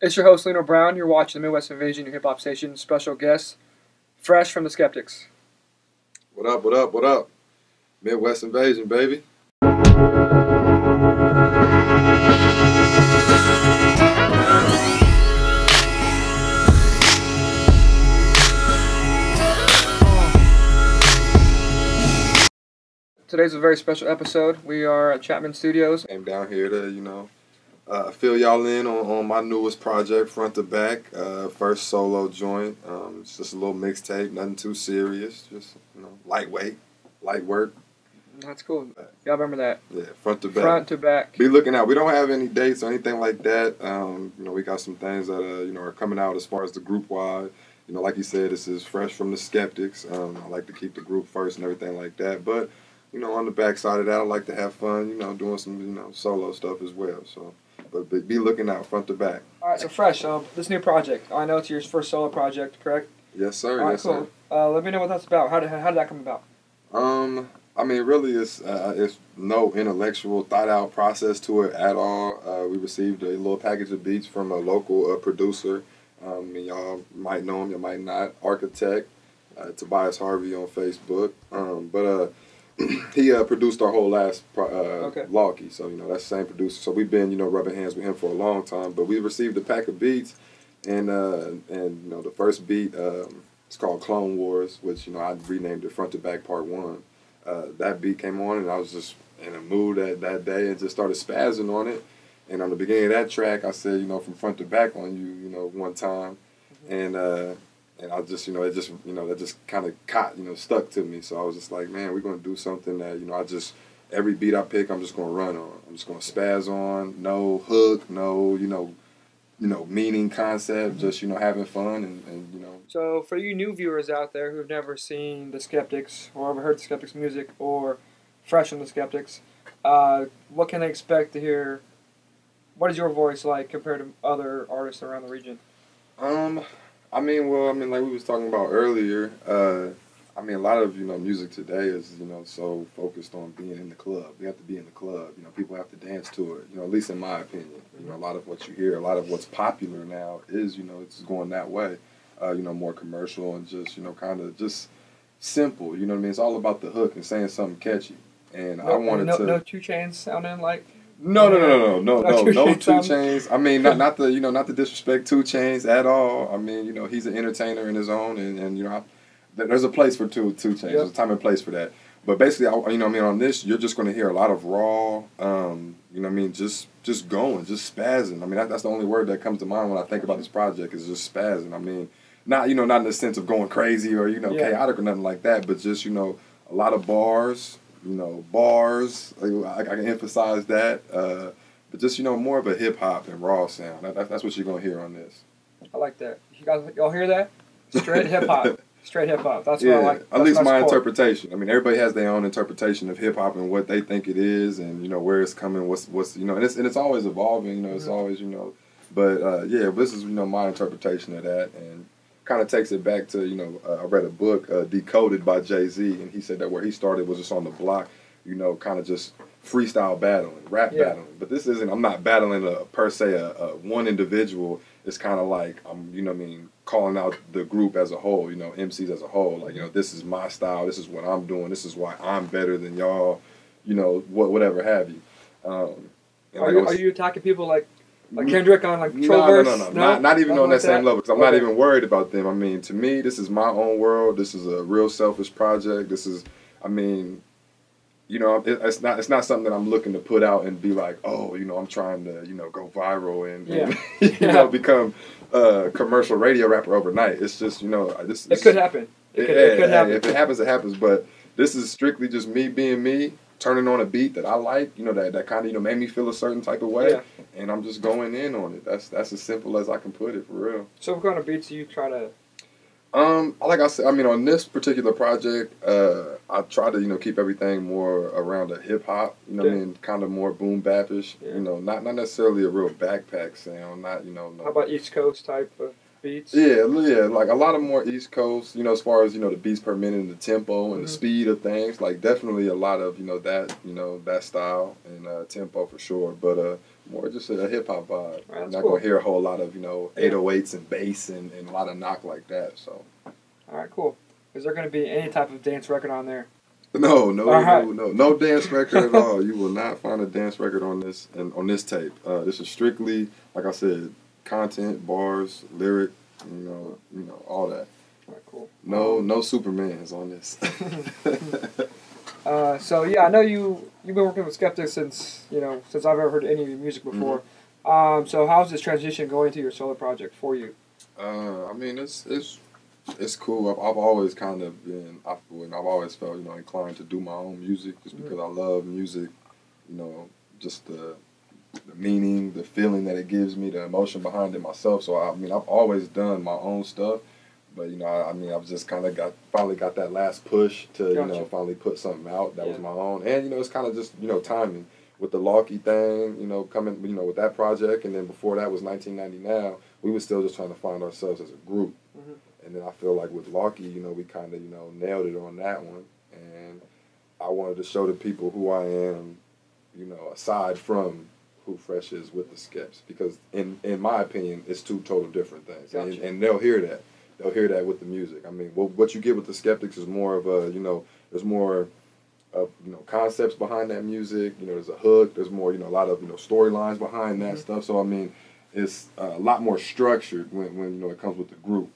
It's your host, Leno Brown. You're watching the Midwest Invasion, your hip-hop station. Special guest, fresh from the Skeptics. What up, what up, what up? Midwest Invasion, baby. Today's a very special episode. We are at Chapman Studios. Came down here to, fill y'all in on my newest project, Front to Back. First solo joint. It's just a little mixtape, nothing too serious. Just, lightweight, light work. That's cool. Y'all remember that? Yeah, Front to Back. Front to Back. Be looking out. We don't have any dates or anything like that. We got some things that, are coming out as far as the group-wide. Like you said, this is fresh from the Skeptics. I like to keep the group first and everything like that. But, on the backside of that, I like to have fun, doing some, solo stuff as well. So, but be looking out, Front to Back. All right, so fresh. This new project. I know it's your first solo project, correct? Yes, sir. All right, yes, cool. sir. Let me know what that's about. How did that come about? Really, it's no intellectual, thought-out process to it at all. We received a little package of beats from a local producer. Y'all might know him, you might not. Architect, Tobias Harvey on Facebook. He produced our whole last Lawkey, so that's the same producer. So we've been rubbing hands with him for a long time. But we received a pack of beats, and the first beat it's called Clone Wars, which I renamed it Front to Back Part 1. That beat came on, and I was just in a mood that day and just started spazzing on it. And on the beginning of that track, I said from front to back on you one time, and I just it just kind of caught stuck to me. So I was just like, man, we're gonna do something that every beat I pick, I'm just gonna run on. I'm just gonna spaz on. No hook, no meaning concept. Just having fun and. So for you new viewers out there who've never seen the Skeptics or ever heard the Skeptics music or fresh from the Skeptics, what can they expect to hear? What is your voice like compared to other artists around the region? Like we was talking about earlier, a lot of, music today is, so focused on being in the club. You have to be in the club. People have to dance to it, at least in my opinion. A lot of what you hear, a lot of what's popular now is, it's going that way. More commercial and just, kind of just simple. You know what I mean? It's all about the hook and saying something catchy. And I wanted to... No 2 Chainz sounding like... No 2 Chainz. Not the disrespect 2 Chainz at all. He's an entertainer in his own, and there's a place for 2 Chainz. Yep. There's a time and place for that. But basically, on this, you're just going to hear a lot of raw, just going, just spazzing. That's the only word that comes to mind when I think about this project is just spazzing. Not in the sense of going crazy or chaotic or nothing like that, but just a lot of bars. Bars. I can emphasize that. But just more of a hip hop and raw sound. That's what you're gonna hear on this. I like that. Y'all hear that? Straight hip hop. Straight hip hop. That's what I like. At least my interpretation. Everybody has their own interpretation of hip hop and what they think it is, and where it's coming. What's and it's always evolving. It's always But this is my interpretation of that, and kind of takes it back to I read a book Decoded by Jay-Z, and he said that where he started was just on the block, kind of just freestyle battling, rap battling. But this isn't. I'm not battling per se a one individual. It's kind of like I'm calling out the group as a whole, MCs as a whole. Like this is my style. This is what I'm doing. This is why I'm better than y'all. Whatever have you. Are you attacking people like Kendrick on Trollverse? No. Not even on that same level, because I'm not even worried about them. To me, this is my own world. This is a real selfish project. This is, it's not something that I'm looking to put out and be like, oh, I'm trying to, go viral and become a commercial radio rapper overnight. It's just, it could happen. It could happen. If it happens, it happens. But this is strictly just me being me. Turning on a beat that I like, that kind of made me feel a certain type of way, and I'm just going in on it. That's as simple as I can put it, for real. So what kind of beats do you try to? Like I said, on this particular project, I try to keep everything more around a hip hop, kind of more boom bapish, not necessarily a real backpack sound, not How about East Coast type of beats? Yeah, like a lot of more East Coast, as far as, the beats per minute and the tempo and the speed of things, like definitely a lot of, that style and tempo for sure. But More just a hip hop vibe. Right, You're that's not cool. gonna hear a whole lot of, you know, Yeah. 808s and bass and a lot of knock like that. So All right, cool. Is there going to be any type of dance record on there? no dance record at all. You will not find a dance record on this and on this tape. This is strictly, like I said, content, bars, lyric, you know, all that. All right, cool. No Supermans on this. So yeah, I know you've been working with Skeptics since I've ever heard any of your music before. So how's this transition going to your solo project for you? I mean, it's cool. I've always kind of been, I've always felt, you know, inclined to do my own music just because I love music, you know, just the meaning, the feeling that it gives me, the emotion behind it myself. So, I mean, I've always done my own stuff, but, you know, I mean, I've just kind of finally got that last push to, you know, finally put something out that was my own. And, you know, it's kind of just, you know, timing. With the Locky thing, you know, coming, you know, with that project, and then before that was 1990 Now, we were still just trying to find ourselves as a group. And then I feel like with Locky, you know, we kind of, you know, nailed it on that one. And I wanted to show the people who I am, you know, aside from who Fresh is with the Skeps. Because in my opinion, it's two total different things. Gotcha. And they'll hear that. They'll hear that with the music. I mean, what you get with the Skeptics is more of a, you know, there's more of, you know, concepts behind that music. You know, there's a hook. There's more, you know, a lot of, you know, storylines behind that stuff. So, I mean, it's a lot more structured when you know, it comes with the group.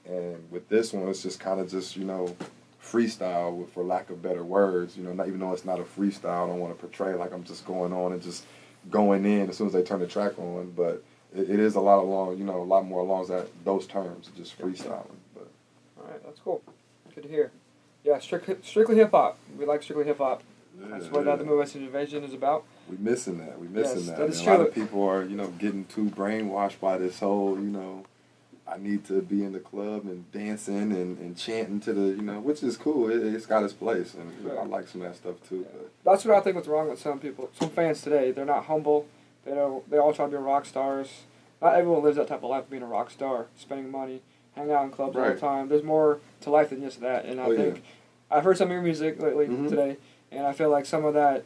And with this one, it's just kind of just, you know, freestyle, for lack of better words. You know, not even though it's not a freestyle, I don't want to portray like I'm just going on and just going in as soon as they turn the track on. But it is a lot along, you know, a lot more along those terms, just freestyling. But all right, that's cool. Good to hear. Yeah, strictly hip hop. We like strictly hip hop. That's what the Midwest Invasion is about. We missing that. We missing that. That is a true. lot of people are, you know, getting too brainwashed by this whole, you know, I need to be in the club and dancing and chanting to the, you know, which is cool. It's got its place, and you know, I like some of that stuff too. But that's what I think what's wrong with some people, some fans today. They're not humble. They all try to be rock stars. Not everyone lives that type of life of being a rock star, spending money, hanging out in clubs all the time. There's more to life than just that, and I think I've heard some of your music lately today, and I feel like some of that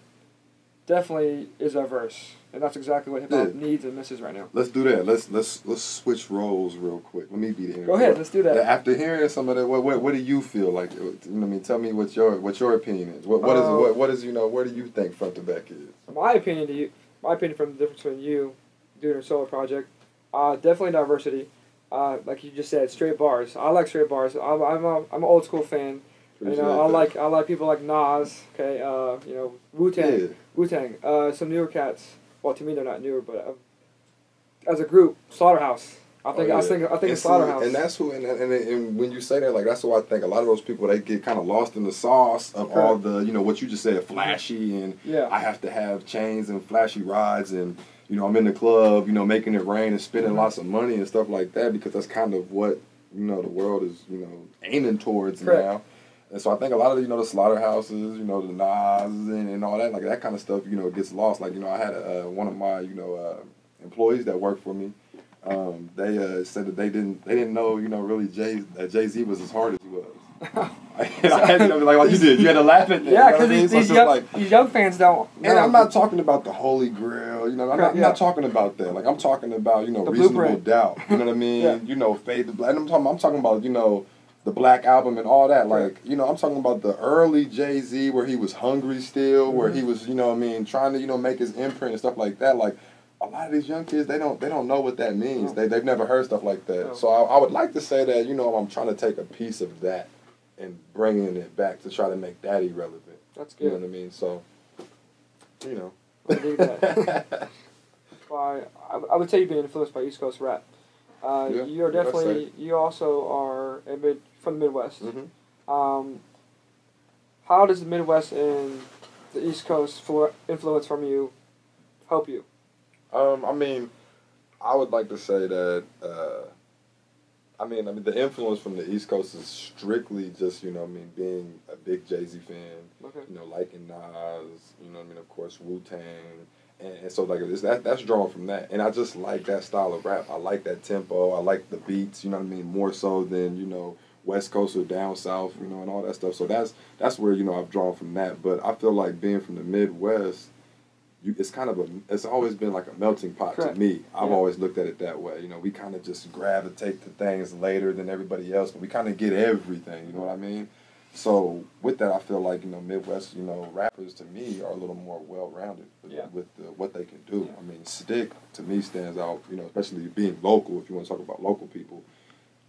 definitely is diverse, and that's exactly what hip hop needs and misses right now. Let's do that. Let's switch roles real quick. Let me be the interviewer. Go ahead. Let's do that. After hearing some of that, what do you feel like? You know what I mean, tell me what your opinion is. What is you know, where do you think Front to Back is? My opinion from the difference between you doing a solo project, definitely diversity. Like you just said, straight bars. I like straight bars. I'm an old school fan. You know, I like people like Nas. Okay, you know, Wu-Tang. Some newer cats. Well, to me they're not newer, but as a group, Slaughterhouse. I think it's Slaughterhouse. And that's who. And when you say that, like, that's who I think a lot of those people, they get kind of lost in the sauce of all the, you know, what you just said, flashy, and I have to have chains and flashy rides, and you know, I'm in the club, you know, making it rain and spending lots of money and stuff like that, because that's kind of what, you know, the world is, you know, aiming towards now. And so I think a lot of, you know, the Slaughterhouses, you know, the Nas and all that, like that kind of stuff, you know, gets lost. Like, you know, I had one of my, you know, employees that worked for me. They said that they didn't know, you know, really Jay-Z was as hard as he was. I had to be like, oh, you did. You had to laugh at that. Yeah, because these young fans don't. And I'm not talking about the Holy Grail. You know, I'm not talking about that. Like, I'm talking about, you know, the Reasonable Blueprint. Doubt. You know what I mean? You know, Fade to Black. And I'm talking about, you know, the Black Album and all that. Like, you know, I'm talking about the early Jay-Z where he was hungry still, where he was, you know what I mean, trying to, you know, make his imprint and stuff like that. Like, a lot of these young kids, they don't know what that means. They've never heard stuff like that. So I would like to say that, you know, I'm trying to take a piece of that and bringing it back to try to make that irrelevant. That's good. You know what I mean? So, you know. I dig that. I would say you've been influenced by East Coast rap. You're definitely, you also are from the Midwest. How does the Midwest and the East Coast influence from you help you? I mean, I would like to say that, I mean, the influence from the East Coast is strictly just, you know what I mean, being a big Jay-Z fan, you know, liking Nas, you know what I mean, of course, Wu-Tang, and so, like, that's drawn from that, and I just like that style of rap. I like that tempo, I like the beats, you know what I mean, more so than, you know, West Coast or down South, you know, and all that stuff, so that's where, you know, I've drawn from that, but I feel like being from the Midwest, it's kind of it's always been like a melting pot Correct. to me. I've Yeah. always looked at it that way. You know, we kind of just gravitate to things later than everybody else, but we kind of get everything. You know what I mean? So with that, I feel like, you know, Midwest, you know, rappers to me are a little more well-rounded with what they can do. Yeah. I mean, Stick to me stands out, you know, especially being local. If you want to talk about local people,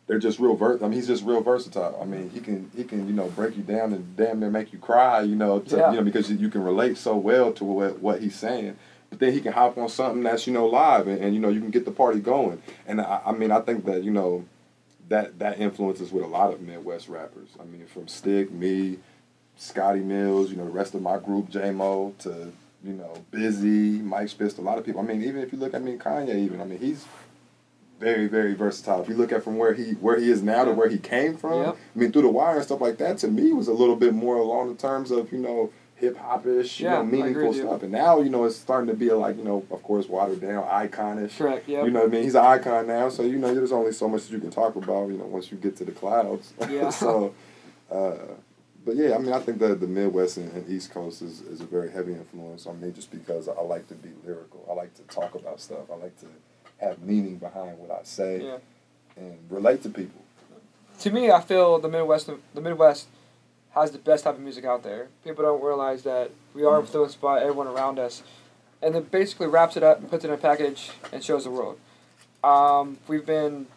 they're just real he's just real versatile. I mean, he can you know, break you down and damn near make you cry, you know, you know, because you can relate so well to what he's saying. But then he can hop on something that's, you know, live and you know, you can get the party going. And I mean, I think that, you know, that influences with a lot of Midwest rappers. I mean, from Stick, me, Scotty Mills, you know, the rest of my group, J-Mo, to, you know, Busy, Mike Spist, a lot of people. I mean, even if you look at Kanye even, I mean, he's very, very versatile. If you look at from where he is now to where he came from, I mean, Through the Wire and stuff like that, to me, was a little bit more along the terms of, you know, hip-hop-ish, you know, meaningful stuff. And now, you know, it's starting to be like, you know, of course, watered down, iconish. Correct, yeah. You know what I mean? He's an icon now, so, you know, there's only so much that you can talk about, you know, once you get to the clouds. Yeah. So, but yeah, I mean, I think that the Midwest and East Coast is a very heavy influence on me just because I like to be lyrical. I like to talk about stuff. I like to have meaning behind what I say and relate to people. To me, I feel the Midwest has the best type of music out there. People don't realize that we are influenced by everyone around us. And it basically wraps it up and puts it in a package and shows the world. We've been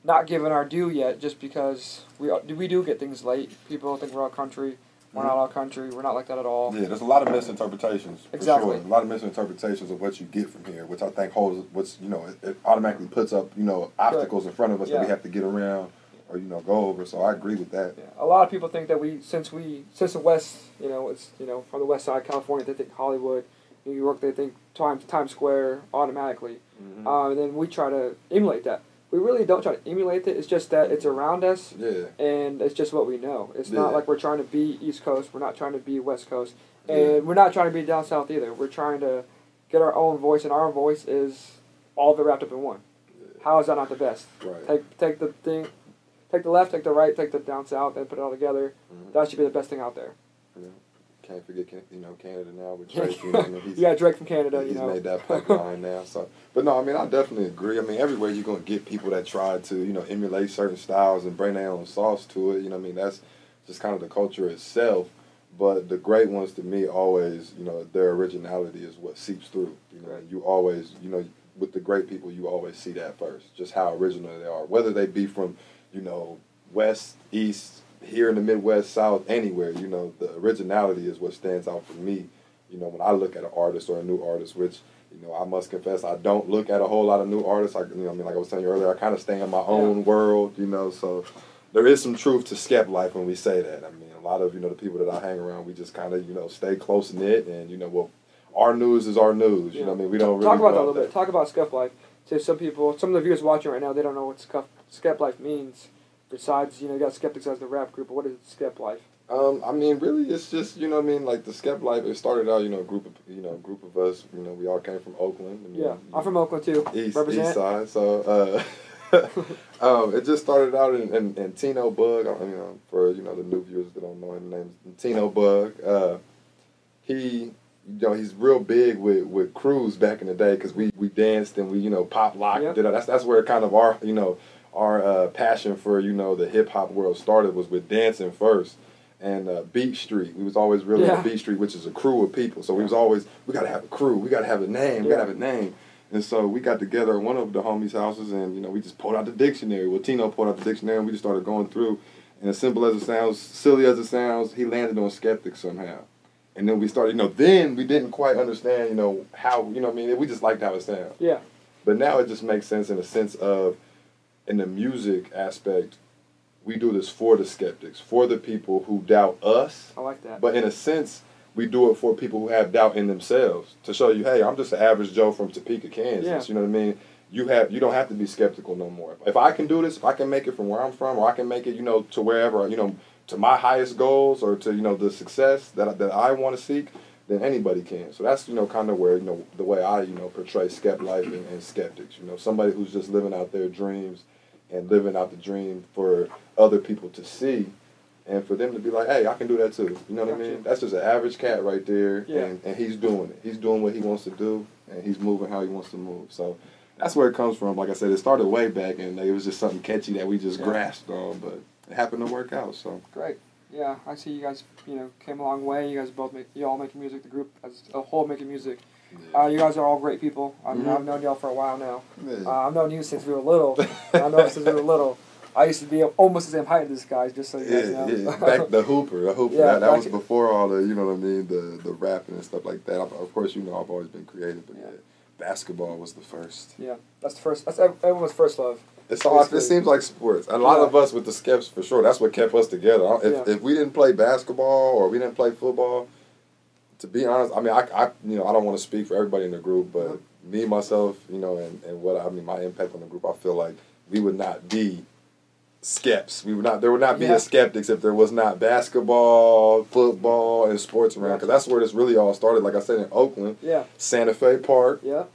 not given our due yet just because we do get things late. People think we're all country. We're not all country. We're not like that at all. Yeah, there's a lot of misinterpretations. Exactly. For sure. A lot of misinterpretations of what you get from here, which I think you know, it automatically puts up, you know, obstacles in front of us that we have to get around or, you know, go over. So I agree with that. Yeah. A lot of people think that since the West, you know, it's, you know, from the West Side, California, they think Hollywood, New York, they think Times Square automatically. And then we try to emulate that. We really don't try to emulate it. It's just that it's around us, and it's just what we know. It's not like we're trying to be East Coast. We're not trying to be West Coast, and we're not trying to be down South either. We're trying to get our own voice, and our voice is all of it wrapped up in one. How is that not the best? Right. Take the thing, take the left, take the right, take the down south, and put it all together. That should be the best thing out there. Yeah. Can't forget, you know, Canada now with Drake. You know, I mean, you got Drake from Canada. He's you know, made that pipeline now. So, but no, I mean, I definitely agree. I mean, everywhere you're gonna get people that try to, you know, emulate certain styles and bring their own sauce to it. You know, what I mean, that's just kind of the culture itself. But the great ones to me always, you know, their originality is what seeps through. You know, you always, you know, with the great people, you always see that first, just how original they are, whether they be from, you know, West, East, here in the Midwest, South, anywhere, you know, the originality is what stands out for me. You know, when I look at an artist or a new artist, which, you know, I must confess, I don't look at a whole lot of new artists. You know, I mean, like I was telling you earlier, I kind of stay in my own world, you know, so there is some truth to Skep life when we say that. I mean, a lot of, you know, the people that I hang around, we just kind of, you know, stay close-knit and, you know, well, our news is our news. You know what I mean? We don't really talk about that a little bit. Talk about Skep life. So some people, some of the viewers watching right now, they don't know what Skep life means. Besides, you know, you got Skeptics as the rap group, but what is Skep life? I mean, really, it's just, you know what I mean, like the Skep life. It started out, you know, a group of us. You know, we all came from Oakland. And, I'm from Oakland too. East side. So, it just started out in Tino Bug. I mean, for, you know, the new viewers that don't know him, the name is Tino Bug. He, you know, he's real big with crews back in the day because we danced and we, you know, pop locked. Yep. That's where kind of our, you know, our passion for, you know, the hip hop world started was with dancing first. And Beat Street, we was always really on Beat Street, which is a crew of people. So we was always, we got to have a crew, we got to have a name, we got to have a name. And so we got together at one of the homies' houses and, you know, we just pulled out the dictionary. Well, Tino pulled out the dictionary and we just started going through. And as simple as it sounds, silly as it sounds, he landed on Skeptic somehow. And then we started, you know, then we didn't quite understand, you know, how, you know what I mean, we just liked how it sounded. Yeah. But now it just makes sense in a sense of, in the music aspect, we do this for the skeptics, for the people who doubt us. I like that. But in a sense, we do it for people who have doubt in themselves, to show you, hey, I'm just an average Joe from Topeka, Kansas. Yeah. You know what I mean? You don't have to be skeptical no more. If I can do this, if I can make it from where I'm from, or I can make it, you know, to wherever, you know, to my highest goals, or to, you know, the success that I want to seek, then anybody can. So that's, you know, kind of where, you know, the way I, you know, portray Skep life and skeptics. You know, somebody who's just living out their dreams and living out the dream for other people to see, And for them to be like, hey, I can do that too. You know what I mean? That's just an average cat right there. Yeah. And he's doing it. He's doing what he wants to do, and he's moving how he wants to move. So that's where it comes from. Like I said, it started way back, and it was just something catchy that we just grasped on, but it happened to work out. So great. Yeah, I see you guys, came a long way. You guys you all making music, the group as a whole making music. Yeah. You guys are all great people. I mean, I've known y'all for a while now. Yeah. I've known you since we were little. I know since we were little. I used to be almost the same height as this guy, just so you guys know. Yeah, back the hooper. Yeah, that was before all the, you know what I mean, the rapping and stuff like that. Of course, I've always been creative, but basketball was the first. Yeah, that's the first. That's everyone's first love. It seems like sports. A lot of us with the Skeps, for sure, that's what kept us together. If we didn't play basketball or we didn't play football, to be honest, I mean, I don't want to speak for everybody in the group, but me, myself, and what my impact on the group, I feel like we would not be Skeps. There would not be a Skeptics if there was not basketball, football, and sports around. Because that's where this really all started. Like I said, in Oakland, Santa Fe Park. Yeah.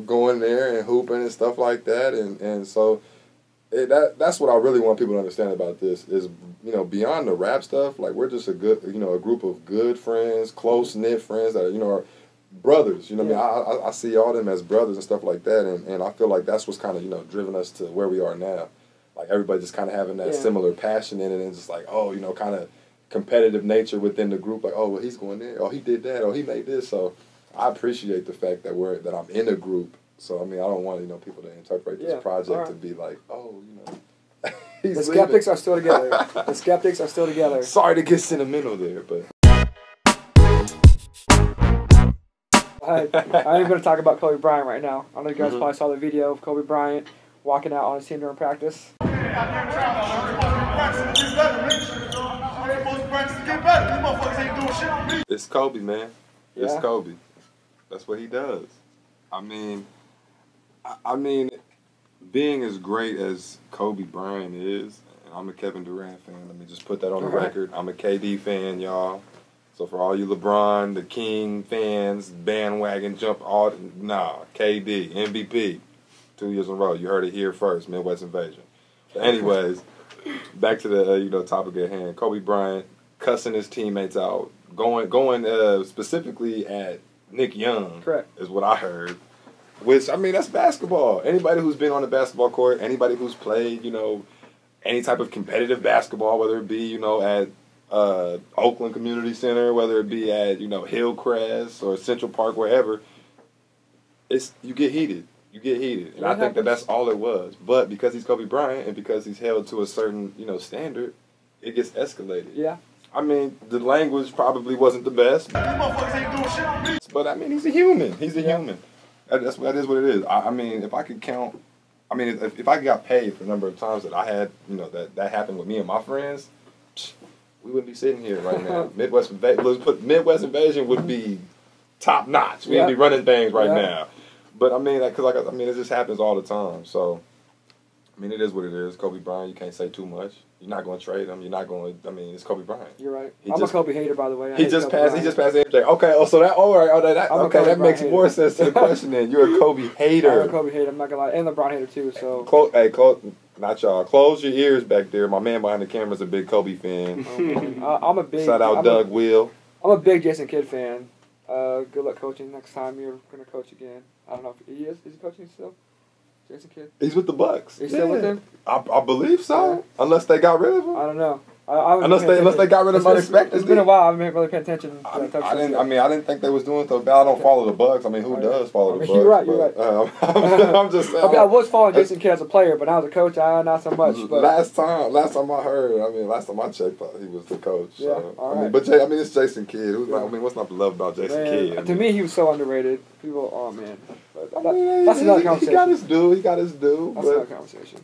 Going there and hooping and stuff like that, and so that's what I really want people to understand about this is beyond the rap stuff. Like we're just a group of good friends, close knit friends that are brothers. I mean, I see all them as brothers and stuff like that, and I feel like that's what's kind of driven us to where we are now. Like everybody just kind of having that similar passion in it, and just like kind of competitive nature within the group. Like, oh well, he's going there. Oh, he did that. Oh, he made this. So I appreciate the fact that I'm in a group. So I mean, I don't want people to interpret this project to be like, oh, he's the Skeptics are still together. The Skeptics are still together. Sorry to get sentimental there, but I ain't going to talk about Kobe Bryant right now. I know you guys probably saw the video of Kobe Bryant walking out on his team during practice. It's Kobe, man. It's Kobe. That's what he does. I mean, being as great as Kobe Bryant is, and I'm a Kevin Durant fan. Let me just put that on the record. I'm a KD fan, y'all. So for all you LeBron, the King fans, bandwagon jump, KD, MVP. 2 years in a row. You heard it here first, Midwest Invasion. But anyways, back to the topic at hand. Kobe Bryant cussing his teammates out, going specifically at Nick Young. Correct. Is what I heard. Which, I mean, that's basketball. Anybody who's been on the basketball court, anybody who's played, any type of competitive basketball, whether it be, at Oakland Community Center, whether it be at, Hillcrest or Central Park, wherever, you get heated. You get heated. And I think that's all it was. But because he's Kobe Bryant and because he's held to a certain, standard, it gets escalated. Yeah. I mean, the language probably wasn't the best. But, I mean, he's a human. He's a human. That is what it is. I mean, if I could count, if I got paid for the number of times that I had, that happened with me and my friends, we wouldn't be sitting here right now. Midwest Invasion would be top notch. We'd be running things right now. But I mean, it just happens all the time. So, I mean, it is what it is. Kobe Bryant, you can't say too much. You're not going to trade him. You're not going to. I mean, it's Kobe Bryant. You're right. I'm a Kobe hater, by the way. He just passed MJ. Okay. Oh, so that. All right. That makes more sense to the question. Then you're a Kobe hater. I'm a Kobe hater. I'm not gonna lie, and LeBron hater too. So. Not y'all. Close your ears back there. My man behind the camera is a big Kobe fan. I'm a big. Shout out Doug Will. I'm a big Jason Kidd fan. Good luck coaching next time you're going to coach again. I don't know if he is. Is he coaching still? Jason Kidd? He's with the Bucks. He's still with him? I believe so. Yeah. Unless they got rid of him. I don't know. Unless they got rid of him unexpectedly. It's been a while. I haven't really paid attention. I didn't think they was doing so bad. I don't follow the Bucks. I mean, who does follow the Bucks? You're right. I'm just saying. I was following Jason Kidd as a player, but now as a coach, not so much. But last time I checked, he was the coach. Yeah, all right. It's Jason Kidd. What's not to love about Jason Kidd? To me, he was so underrated. People, that's another conversation. He got his due. That's another conversation.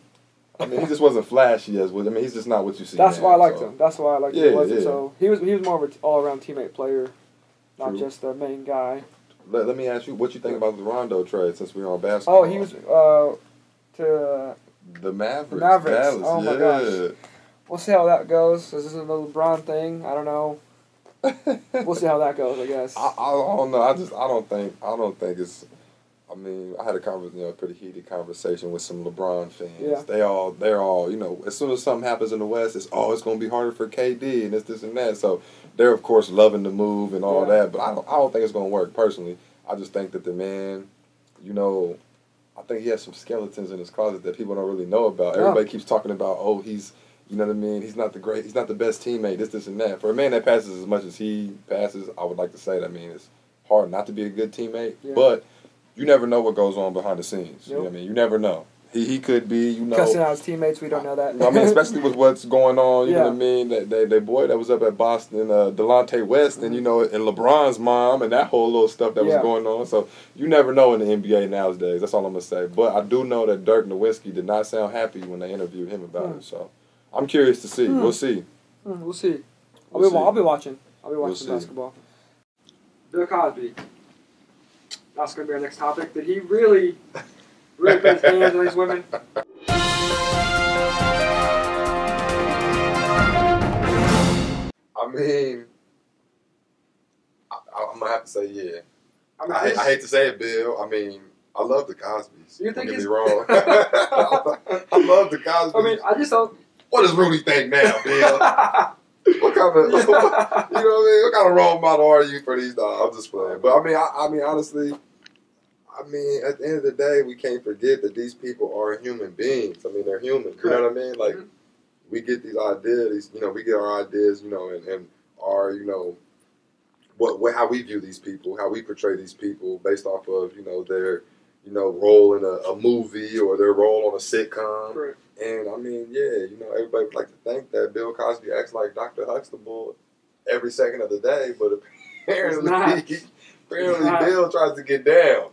I mean, he just wasn't flashy as well. I mean, he's just not what you see. That's why I liked him. That's why I liked him. So he was more of an all-around teammate player, not just the main guy. Let me ask you, what you think about the Rondo trade since we're on basketball? Oh, he was to the Mavericks. Dallas, oh my gosh. We'll see how that goes. Is this a LeBron thing? I don't know. We'll see how that goes. I guess. I don't know. I don't think it's. I mean, I had a pretty heated conversation with some LeBron fans. Yeah. They're all, as soon as something happens in the West, it's going to be harder for KD and this and that. So they're of course loving the move and all that, but I don't think it's going to work personally. I just think that the man, I think he has some skeletons in his closet that people don't really know about. Yeah. Everybody keeps talking about, he's, you know what I mean? He's not the best teammate, this and that. For a man that passes as much as he passes, I would like to say that, it's hard not to be a good teammate, but you never know what goes on behind the scenes. Yep. You know what I mean? You never know. He could be, cussing out his teammates, we don't know that. Especially with what's going on, you know what I mean? That boy that was up at Boston, Delonte West, and, and LeBron's mom, and that whole little stuff that was going on. So you never know in the NBA nowadays. That's all I'm going to say. But I do know that Dirk Nowitzki did not sound happy when they interviewed him about it. So I'm curious to see. We'll see. We'll see. I'll be watching. I'll be watching basketball. Bill Cosby. That's going to be our next topic. Did he really put his hands on these women? I'm going to have to say yeah. I hate to say it, Bill. I love the Cosbys. You think don't get me wrong. I love the Cosbys. I just don't... What does Rudy think now, Bill? What kind of, what kind of role model are you for these dogs? I'm just playing. But honestly, at the end of the day, we can't forget that these people are human beings. They're human. You know what I mean? Like, we get these ideas, we get our ideas, and our, how we view these people, how we portray these people based off of, their, role in a movie or their role on a sitcom. Right. And everybody would like to think that Bill Cosby acts like Dr. Huxtable every second of the day, but apparently Bill tries to get down.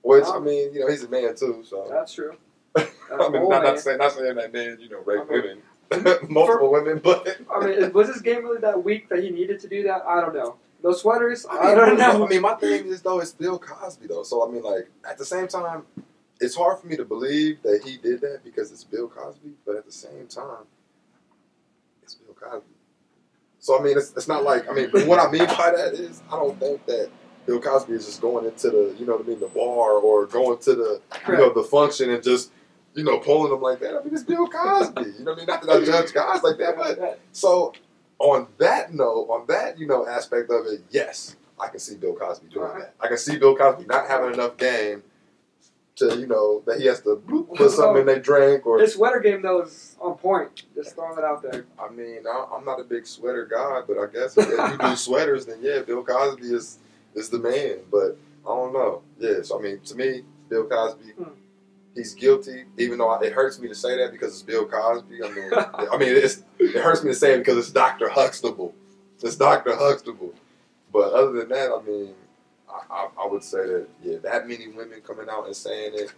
Which, he's a man too, so. That's true. Not saying that man, rape women. Multiple women, but. Was his game really that weak that he needed to do that? I don't know. Those sweaters? I don't know. My thing is, though, it's Bill Cosby, though. So, at the same time, it's hard for me to believe that he did that because it's Bill Cosby, but at the same time, it's Bill Cosby. So, it's not like, what I mean by that is, I don't think that Bill Cosby is just going into the, the bar or going to the, the function and just, pulling them like that. It's Bill Cosby. Not that I judge guys like that, but so on that note, aspect of it, yes, I can see Bill Cosby doing that. I can see Bill Cosby not having enough game to, that he has to put something in their drink. Or his sweater game, though, is on point. Just throwing it out there. I'm not a big sweater guy, but I guess if you do sweaters, then yeah, Bill Cosby is the man. But I don't know. Yeah, so to me, Bill Cosby, he's guilty, even though it hurts me to say that because it's Bill Cosby. It hurts me to say it because it's Dr. Huxtable. It's Dr. Huxtable. But other than that, I would say that, that many women coming out and saying it,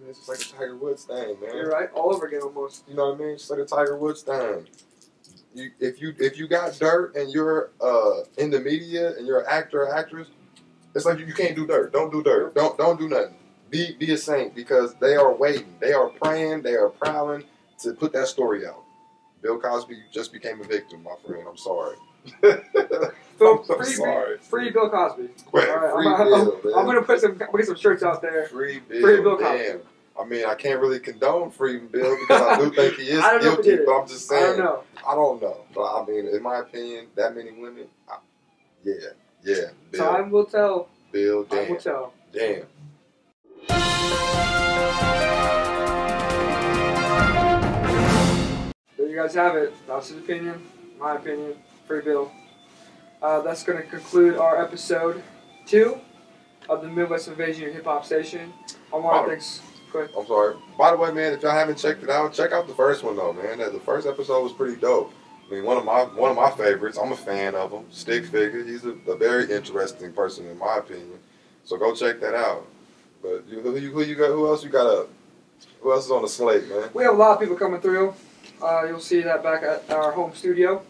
it's just like a Tiger Woods thing, man. You're right, all over again almost. You know what I mean? It's just like a Tiger Woods thing. If you got dirt and you're in the media and you're an actor or actress, it's like you can't do dirt. Don't do dirt. Don't do nothing. Be a saint because they are waiting. They are praying. They are prowling to put that story out. Bill Cosby just became a victim, my friend. I'm sorry. So free Bill Cosby. Well, all right, I'm gonna put some shirts out there. Free Bill Cosby. I can't really condone free Bill because I do think he is guilty. But I'm just saying. I don't know. But in my opinion, that many women. Bill. Time will tell. Bill, damn. Time will tell. Damn. There you guys have it. That's his opinion. My opinion. Free Bill. That's going to conclude our episode 2 of the Midwest Invasion Hip Hop Station. I want to thank. I'm sorry. By the way, man, if y'all haven't checked it out, check out the first one though, man. The first episode was pretty dope. One of my favorites. I'm a fan of him. Stick Figure. He's a very interesting person in my opinion. So go check that out. But who you got? Who else you got up? Who else is on the slate, man? We have a lot of people coming through. You'll see that back at our home studio.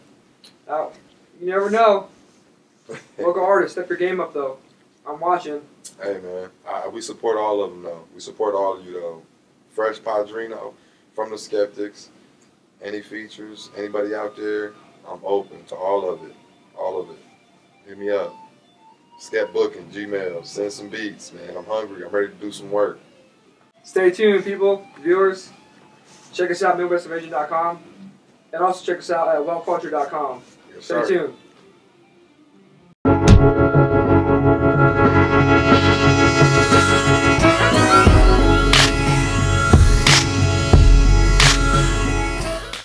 You never know. Local artists, step your game up though. I'm watching. Hey man, we support all of them though. We support all of you though. Fresh Padrino from the Skeptics. Any features, anybody out there, I'm open to all of it. All of it. Hit me up. Skepbook and Gmail. Send some beats, man. I'm hungry. I'm ready to do some work. Stay tuned, people, viewers. Check us out at MidwestInvasion.com. And also check us out at wellculture.com. Yes, Stay sir. tuned.